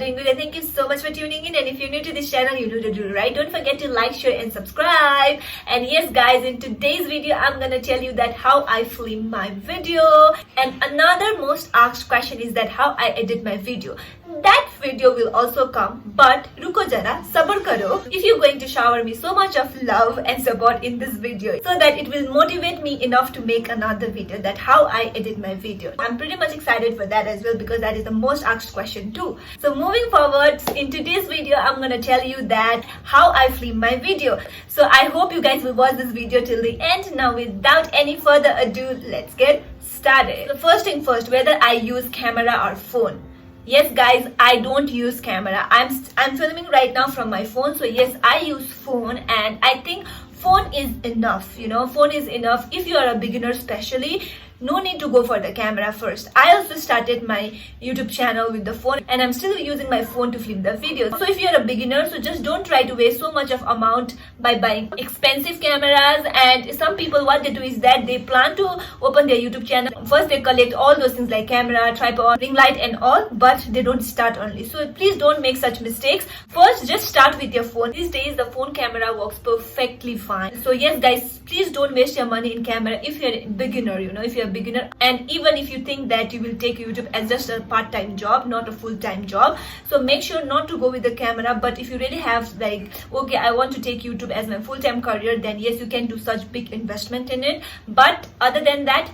doing good, and thank you so much for tuning in. And if you're new to this channel, you know to do right. Don't forget to like, share and subscribe. And yes guys, in today's video I'm gonna tell you that how I film my video, and another most asked question is that how I edit my video. That video will also come, but ruko jara, sabr karo. If you're going to shower me so much of love and support in this video, so that it will motivate me enough to make another video, that how I edit my video. I'm pretty much excited for that as well, because that is the most asked question too. So moving forward, in today's video I'm gonna tell you that how I film my video. So I hope you guys will watch this video till the end. Now without any further ado, let's get started. So first thing first, whether I use camera or phone. Yes guys, I don't use camera. I'm filming right now from my phone. So yes, I use phone, and I think phone is enough. Phone is enough. If you are a beginner especially, no need to go for the camera first. I also started my YouTube channel with the phone, and I'm still using my phone to film the videos. So if you're a beginner, so just don't try to waste so much of amount by buying expensive cameras. And some people, what they do is that they plan to open their YouTube channel. First they collect all those things like camera, tripod, ring light and all, but they don't start early. So please don't make such mistakes. First just start with your phone. These days the phone camera works perfectly fine. So yes guys, please don't waste your money in camera if you're a beginner, if you're a beginner, and even if you think that you will take YouTube as just a part-time job, not a full-time job. So make sure not to go with the camera. But if you really have like, okay, I want to take YouTube as my full-time career, then yes, you can do such big investment in it. But other than that,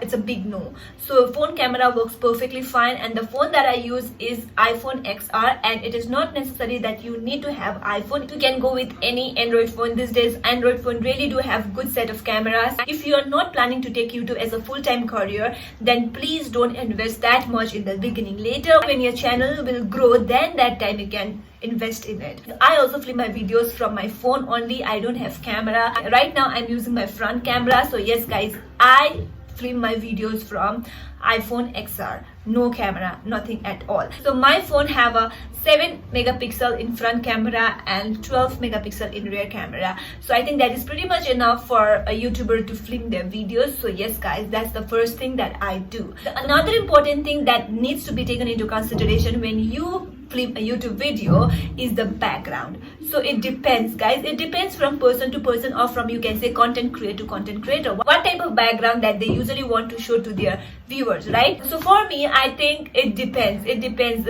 it's a big no. So phone camera works perfectly fine, and the phone that I use is iPhone XR, and it is not necessary that you need to have iPhone. You can go with any Android phone. These days Android phone really do have good set of cameras. If you are not planning to take YouTube as a full-time career, then please don't invest that much in the beginning. Later when your channel will grow, then that time you can invest in it. I also film my videos from my phone only. I don't have camera. Right now I'm using my front camera. So yes guys, I film my videos from iPhone XR, no camera, nothing at all. So my phone have a 7 megapixel in front camera and 12 megapixel in rear camera. So I think that is pretty much enough for a YouTuber to film their videos. So yes guys, that's the first thing that I do. Another important thing that needs to be taken into consideration when you film a YouTube video is the background. So it depends guys, it depends from person to person, or from, you can say, content creator to content creator, what type of background that they usually want to show to their viewers, right? So for me, I think it depends,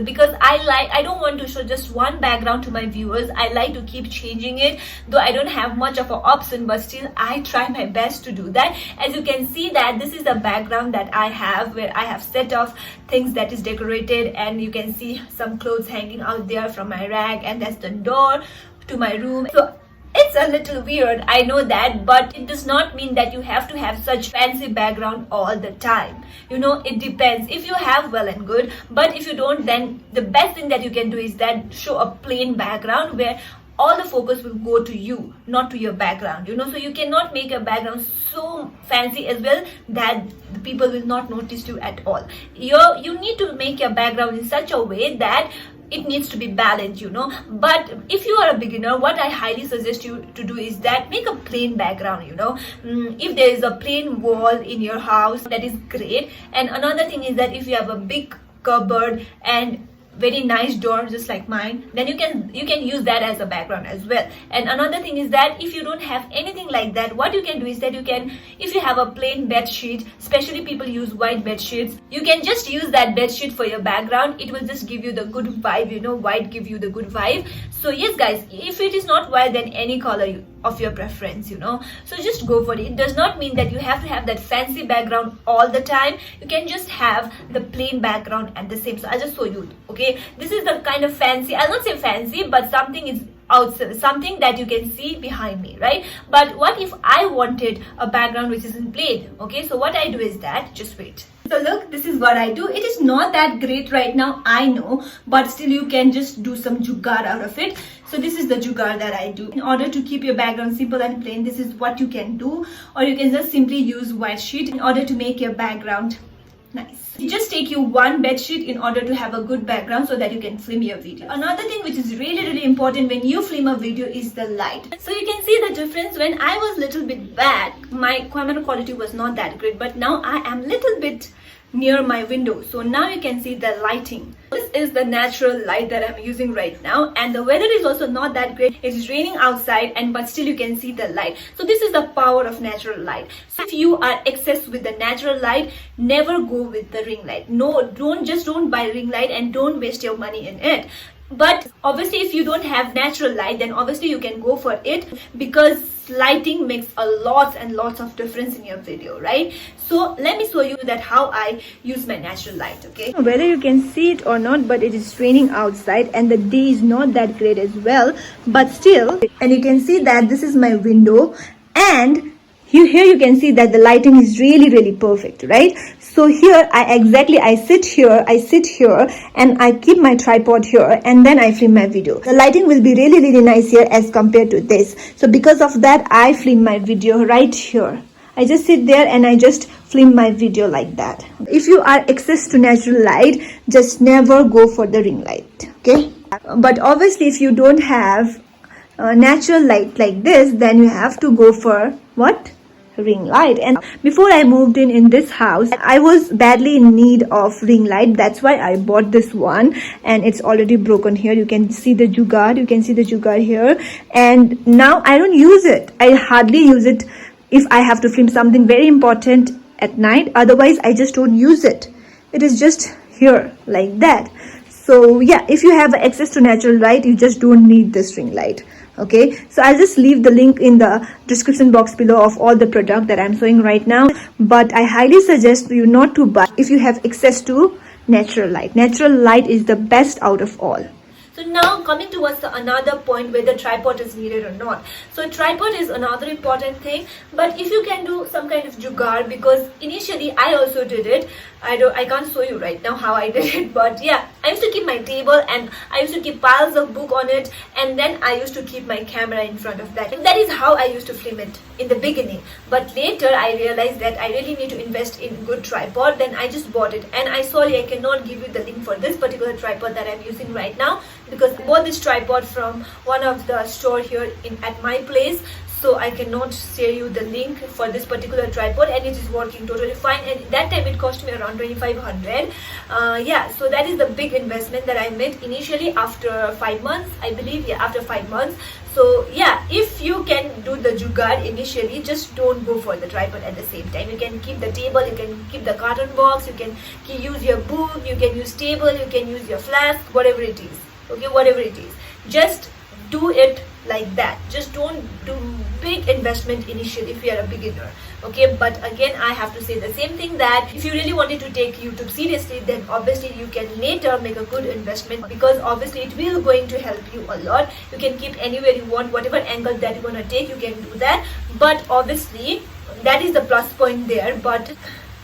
because I don't want to show just one background to my viewers. I like to keep changing it, though I don't have much of an option, but still I try my best to do that. As you can see that this is the background that I have, where I have set of things that is decorated, and you can see some clothes hanging out there from my rack, and that's the door to my room. So it's a little weird, I know that, but it does not mean that you have to have such fancy background all the time. It depends. If you have, well and good, but if you don't, then the best thing that you can do is that show a plain background where all the focus will go to you, not to your background. So you cannot make a background so fancy as well that the people will not notice you at all. You need to make your background in such a way that it needs to be balanced, But if you are a beginner, what I highly suggest you to do is that make a plain background, If there is a plain wall in your house, that is great. And another thing is that if you have a big cupboard and very nice door just like mine, then you can use that as a background as well. And another thing is that if you don't have anything like that, what you can do is that if you have a plain bed sheet, especially people use white bed sheets, you can just use that bed sheet for your background. It will just give you the good vibe, white give you the good vibe. So yes guys, if it is not white, then any color of your preference, so just go for it. It does not mean that you have to have that fancy background all the time. You can just have the plain background at the same. So I'll just show you. Okay, this is the kind of fancy, I'll not say fancy, but something is outside, something that you can see behind me, right? But what if I wanted a background which is in plain? Okay, so what I do is that, just wait. So look, this is what I do. It is not that great right now, I know, but still you can just do some jugaad out of it. So this is the jugaad that I do. In order to keep your background simple and plain, this is what you can do. Or you can just simply use white sheet in order to make your background nice. It just take you one bed sheet in order to have a good background so that you can film your video. Another thing which is really important when you film a video is the light. So you can see the difference. When I was little bit back, my camera quality was not that great, but now I am little bit near my window. So now you can see the lighting. This is the natural light that I'm using right now, and the weather is also not that great. It is raining outside, and but still you can see the light. So this is the power of natural light. So if you are obsessed with the natural light, never go with the ring light. No, don't buy ring light and don't waste your money in it. But obviously if you don't have natural light, then obviously you can go for it, because lighting makes a lot and lots of difference in your video, right? So let me show you that how I use my natural light. Okay, whether you can see it or not, but it is raining outside and the day is not that great as well, but still, and you can see that this is my window, and here you can see that the lighting is really perfect, right? So here I sit here and I keep my tripod here, and then I film my video. The lighting will be really nice here as compared to this. So because of that, I film my video right here. I just sit there and I just film my video like that. If you are access to natural light, just never go for the ring light, okay? But obviously if you don't have natural light like this, then you have to go for what? Ring light. And before I moved in this house, I was badly in need of ring light. That's why I bought this one, and it's already broken. Here you can see the jugaad here, and now I don't use it. I hardly use it if I have to film something very important at night. Otherwise I just don't use it. It is just here like that. So yeah, if you have access to natural light, you just don't need this ring light. Okay, so I'll just leave the link in the description box below of all the product that I'm showing right now, but I highly suggest you not to buy if you have access to natural light. Natural light is the best out of all. So now coming towards another point, whether tripod is needed or not. So tripod is another important thing, but if you can do some kind of jugaad, because initially I also did it. I can't show you right now how I did it, but yeah, I used to keep my table and I used to keep piles of book on it, and then I used to keep my camera in front of that. And that is how I used to film it in the beginning. But later I realized that I really need to invest in good tripod. Then I just bought it, and I cannot give you the link for this particular tripod that I'm using right now, because I bought this tripod from one of the store here at my place. So I cannot share you the link for this particular tripod, and it is working totally fine, and that time it cost me around 2500. Yeah, so that is the big investment that I made initially after 5 months, I believe. Yeah, after 5 months. So yeah, if you can do the jugaad initially, just don't go for the tripod at the same time. You can keep the table, you can keep the carton box, you can use your book, you can use table, you can use your flask, whatever it is. Okay, whatever it is, just do it like that. Just don't do big investment initially if you are a beginner. Okay, but again I have to say the same thing, that if you really wanted to take YouTube seriously, then obviously you can later make a good investment, because obviously it will going to help you a lot. You can keep anywhere you want, whatever angle that you want to take, you can do that. But obviously that is the plus point there. But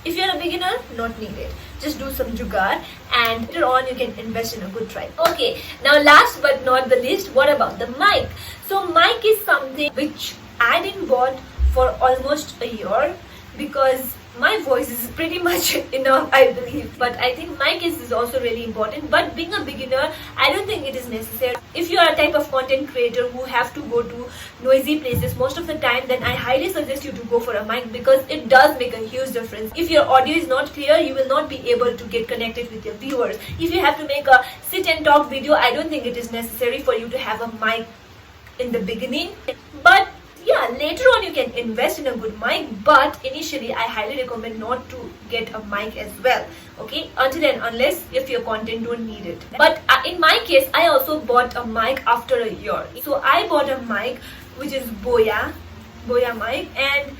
if you're a beginner, not needed. Just do some jugaad, and later on you can invest in a good tripod. Okay, now last but not the least, what about the mic? So mic is something which I didn't bought for almost a year, because my voice is pretty much enough, I believe. But I think mic is also really important. But being a beginner, I don't think it is necessary. If you are a type of content creator who have to go to noisy places most of the time, then I highly suggest you to go for a mic, because it does make a huge difference. If your audio is not clear, you will not be able to get connected with your viewers. If you have to make a sit and talk video, I don't think it is necessary for you to have a mic in the beginning. But yeah, later on you can invest in a good mic, but initially I highly recommend not to get a mic as well. Okay, until and unless if your content don't need it. But in my case, I also bought a mic after a year. So I bought a mic which is Boya mic, and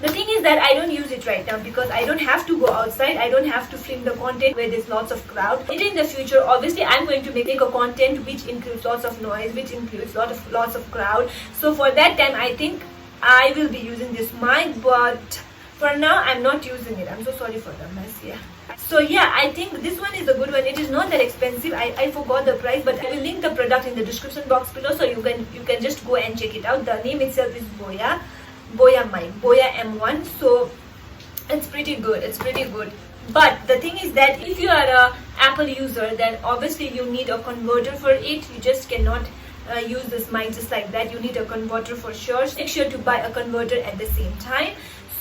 the thing is that I don't use it right now because I don't have to go outside. I don't have to film the content where there's lots of crowd. In the future, obviously, I'm going to make a content which includes lots of noise, which includes lots of crowd. So for that time, I think I will be using this mic. But for now, I'm not using it. I'm so sorry for the mess. Yeah. So yeah, I think this one is a good one. It is not that expensive. I forgot the price, but I will link the product in the description box below, so you can just go and check it out. The name itself is Boya mic, Boya M1. So it's pretty good. But the thing is that if you are a Apple user, then obviously you need a converter for it. You just cannot use this mic just like that. You need a converter for sure. Make sure to buy a converter at the same time.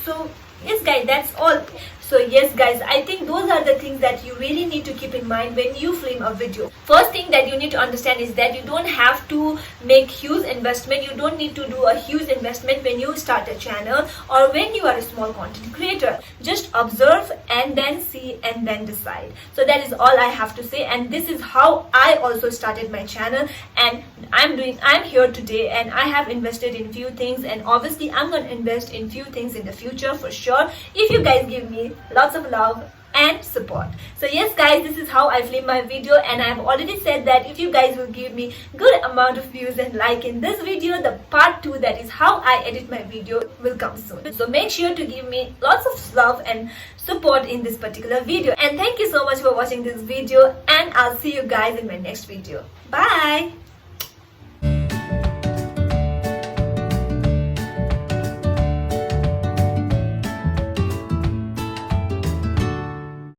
So Yes guys, that's all. So yes guys, I think those are the things that you really need to keep in mind when you film a video. First thing that you need to understand is that you don't have to make huge investment. You don't need to do a huge investment when you start a channel or when you are a small content creator. Just observe and then see and then decide. So that is all I have to say, and this is how I also started my channel, and I'm here today, and I have invested in few things, and obviously I'm going to invest in few things in the future for sure if you guys give me lots of love and support. So yes guys, this is how I film my video, and I have already said that if you guys will give me good amount of views and like in this video, the part 2, that is how I edit my video, will come soon. So make sure to give me lots of love and support in this particular video, and thank you so much for watching this video, and I'll see you guys in my next video. Bye.